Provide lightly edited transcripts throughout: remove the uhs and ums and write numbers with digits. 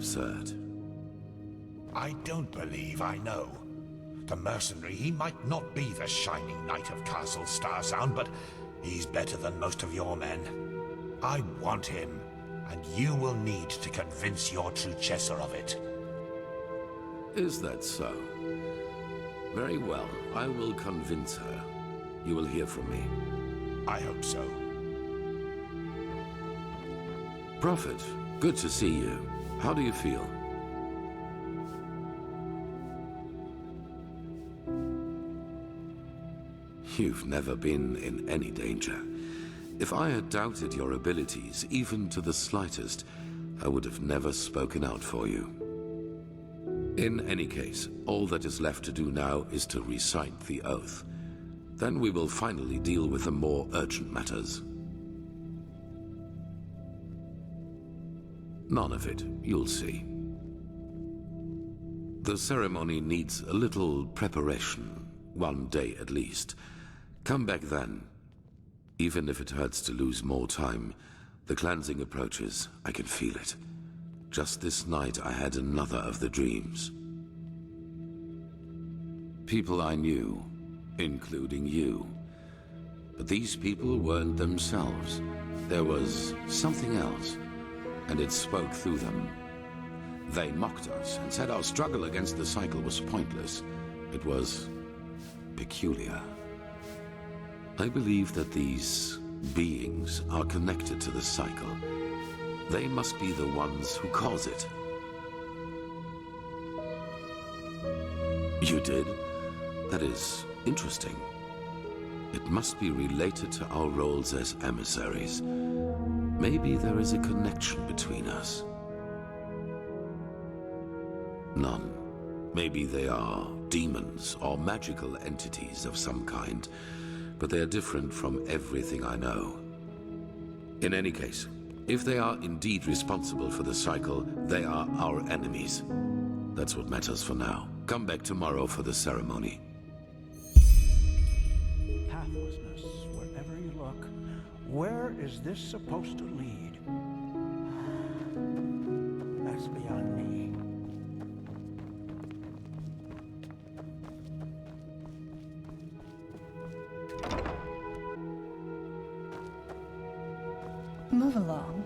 absurd. I don't believe I know. The mercenary, he might not be the shining knight of Castle Starsound, but he's better than most of your men. I want him, and you will need to convince your true Chesser of it. Is that so? Very well, I will convince her. You will hear from me. I hope so. Prophet, good to see you. How do you feel? You've never been in any danger. If I had doubted your abilities, even to the slightest, I would have never spoken out for you. In any case, all that is left to do now is to recite the oath. Then we will finally deal with the more urgent matters. None of it, you'll see. The ceremony needs a little preparation, 1 day at least. Come back then. Even if it hurts to lose more time, the cleansing approaches. I can feel it. Just this night I had another of the dreams. People I knew, including you. But these people weren't themselves. There was something else, and it spoke through them. They mocked us and said our struggle against the cycle was pointless. It was peculiar. I believe that these beings are connected to the cycle. They must be the ones who cause it. You did? That is interesting. It must be related to our roles as emissaries. Maybe there is a connection between us. None. Maybe they are demons or magical entities of some kind, but they are different from everything I know. In any case, if they are indeed responsible for the cycle, they are our enemies. That's what matters for now. Come back tomorrow for the ceremony. Pathlessness, wherever you look. Where is this supposed to lead? That's beyond me. Move along.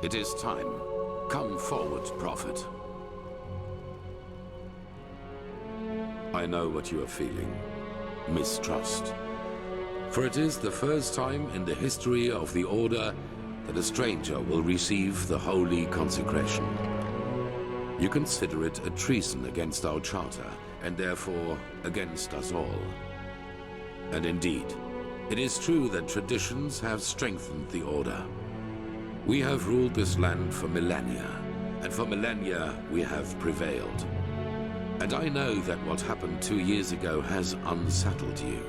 It is time. Come forward, Prophet. I know what you are feeling. Mistrust. For it is the first time in the history of the Order that a stranger will receive the holy consecration. You consider it a treason against our charter, and therefore against us all. And indeed, it is true that traditions have strengthened the Order. We have ruled this land for millennia, and for millennia we have prevailed. And I know that what happened 2 years ago has unsettled you.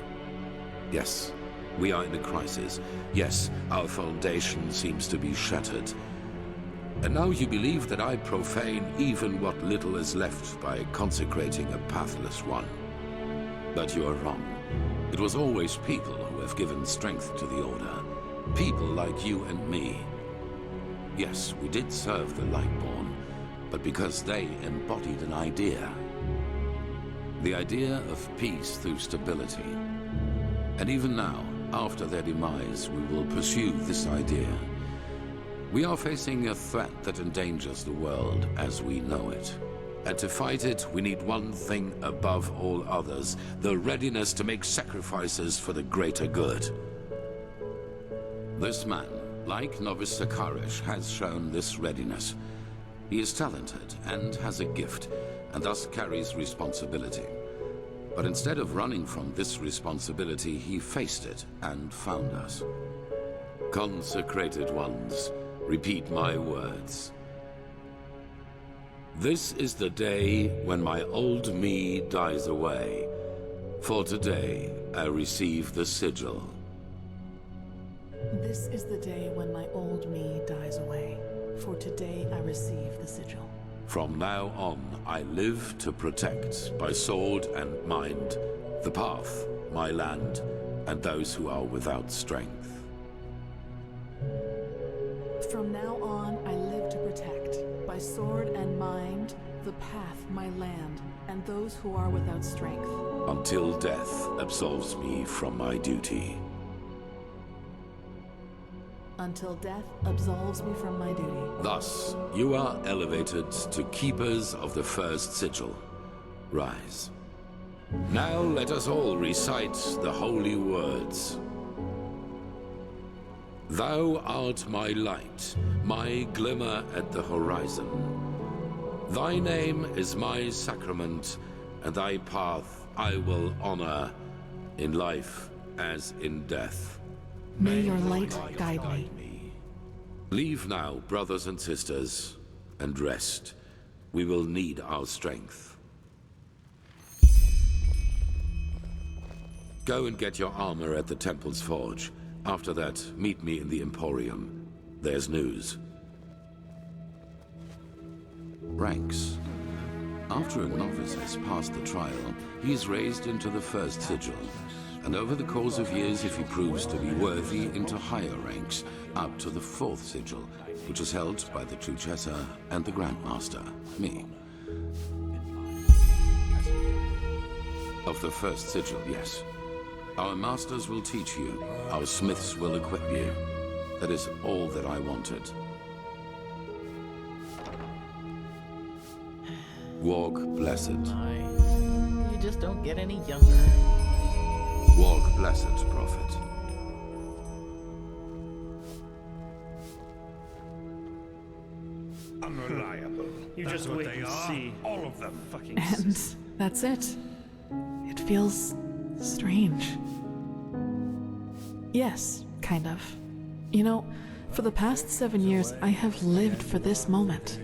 Yes, we are in a crisis. Yes, our foundation seems to be shattered. And now you believe that I profane even what little is left by consecrating a pathless one. But you are wrong. It was always people who have given strength to the Order. People like you and me. Yes, we did serve the Lightborn, but because they embodied an idea. The idea of peace through stability. And even now, after their demise, we will pursue this idea. We are facing a threat that endangers the world as we know it. And to fight it, we need one thing above all others, the readiness to make sacrifices for the greater good. This man, like Novice Sakarish, has shown this readiness. He is talented and has a gift, and thus carries responsibility. But instead of running from this responsibility, he faced it and found us. Consecrated ones, repeat my words. This is the day when my old me dies away. For today, I receive the sigil. This is the day when my old me dies away. For today, I receive the sigil. From now on, I live to protect, by sword and mind, the path, my land, and those who are without strength. From now on, I live to protect, by sword and mind, the path, my land, and those who are without strength. Until death absolves me from my duty. Until death absolves me from my duty. Thus, you are elevated to keepers of the first sigil. Rise. Now let us all recite the holy words. Thou art my light, my glimmer at the horizon. Thy name is my sacrament, and thy path I will honor, in life as in death. May your light guide me. Leave now, brothers and sisters, and rest. We will need our strength. Go and get your armor at the temple's forge. After that, meet me in the Emporium. There's news. Ranks. After a novice has passed the trial, he is raised into the first sigil. And over the course of years, if he proves to be worthy, into higher ranks, up to the fourth sigil, which is held by the Truchessa and the Grandmaster, me. Of the first sigil, yes. Our masters will teach you, our smiths will equip you. That is all that I wanted. Walk blessed. You just don't get any younger. Walk blessed, Prophet. Unreliable. You just wait and see. All of them. Fucking. And that's it. It feels strange. Yes, kind of. You know, for the past 7 years, I have lived for this moment.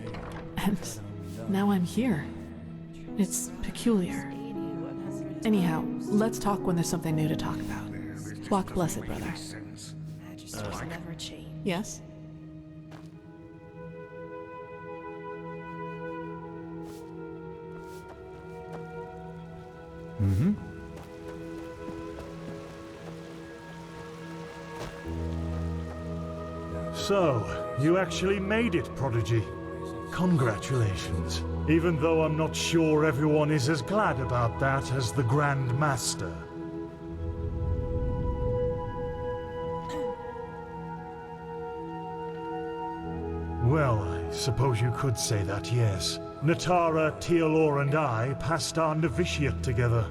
And now I'm here. It's peculiar. Anyhow, let's talk when there's something new to talk about. Walk blessed, brother. Yes? Mm-hmm. So, you actually made it, Prodigy. Congratulations. Even though I'm not sure everyone is as glad about that as the Grand Master. Well, I suppose you could say that, yes. Natara, Tealor, and I passed our novitiate together.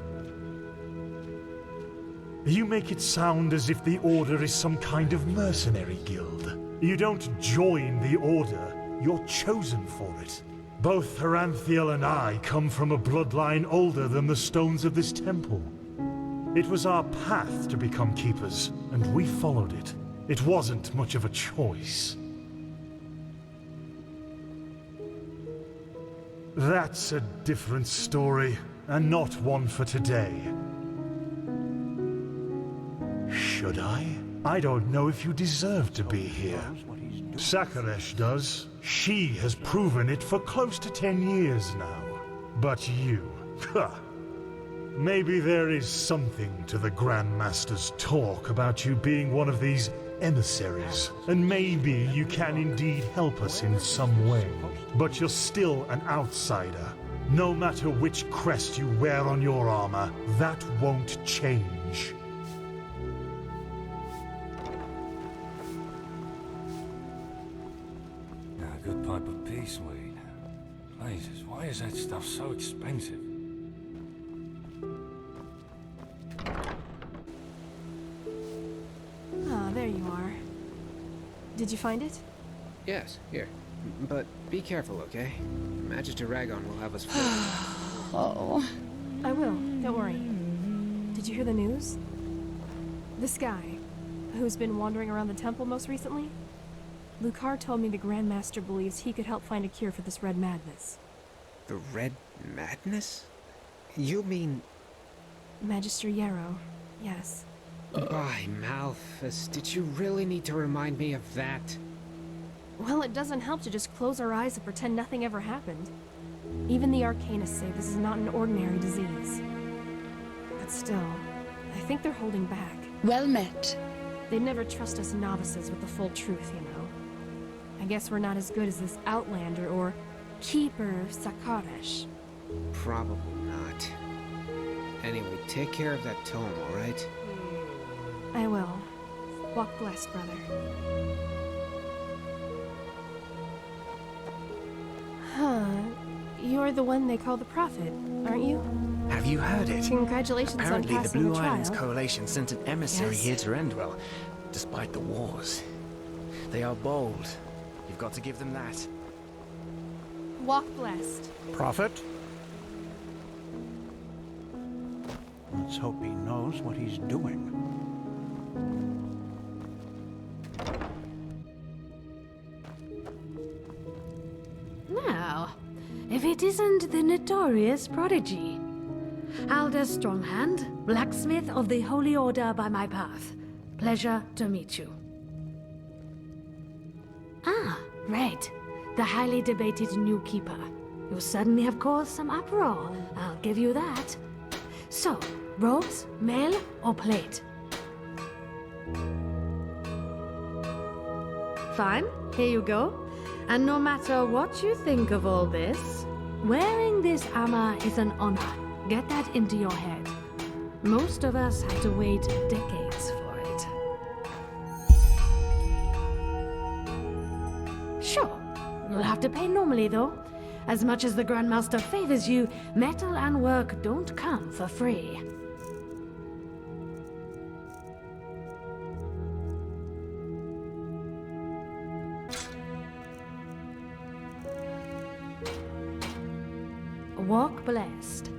You make it sound as if the Order is some kind of mercenary guild. You don't join the Order, you're chosen for it. Both Heranthiel and I come from a bloodline older than the stones of this temple. It was our path to become keepers, and we followed it. It wasn't much of a choice. That's a different story, and not one for today. Should I? I don't know if you deserve to be here. Sakaresh does. She has proven it for close to 10 years now. But you... Maybe there is something to the Grandmaster's talk about you being one of these emissaries. And maybe you can indeed help us in some way. But you're still an outsider. No matter which crest you wear on your armor, that won't change. A good pipe of peace weed. Jesus, why is that stuff so expensive? Ah, there you are. Did you find it? Yes, here. But be careful, okay? Magister Ragon will have us Oh. I will, don't worry. Did you hear the news? This guy, who's been wandering around the temple most recently? Lucar told me the Grandmaster believes he could help find a cure for this red madness. The Red Madness? You mean... Magister Yarrow, yes. By Malthus, did you really need to remind me of that? Well, it doesn't help to just close our eyes and pretend nothing ever happened. Even the Arcanists say this is not an ordinary disease. But still, I think they're holding back. Well met. They'd never trust us novices with the full truth, you know. I guess we're not as good as this Outlander or Keeper Sakaresh. Probably not. Anyway, take care of that tome, alright? I will. Walk blessed, brother. Huh. You're the one they call the Prophet, aren't you? Have you heard it? Congratulations Apparently on the passing Blue the trial. Islands Coalition sent an emissary Yes. here to Enderal, despite the wars. They are bold. You've got to give them that. Walk blessed. Prophet? Let's hope he knows what he's doing. Now, if it isn't the notorious prodigy. Alder Stronghand, blacksmith of the Holy Order by my path. Pleasure to meet you. Ah, right. The highly debated new keeper. You certainly have caused some uproar, I'll give you that. So, robes, mail, or plate? Fine, here you go. And no matter what you think of all this, wearing this armor is an honor. Get that into your head. Most of us had to wait decades for it. Sure, you'll have to pay normally though. As much as the Grandmaster favors you, metal and work don't come for free. Walk blessed.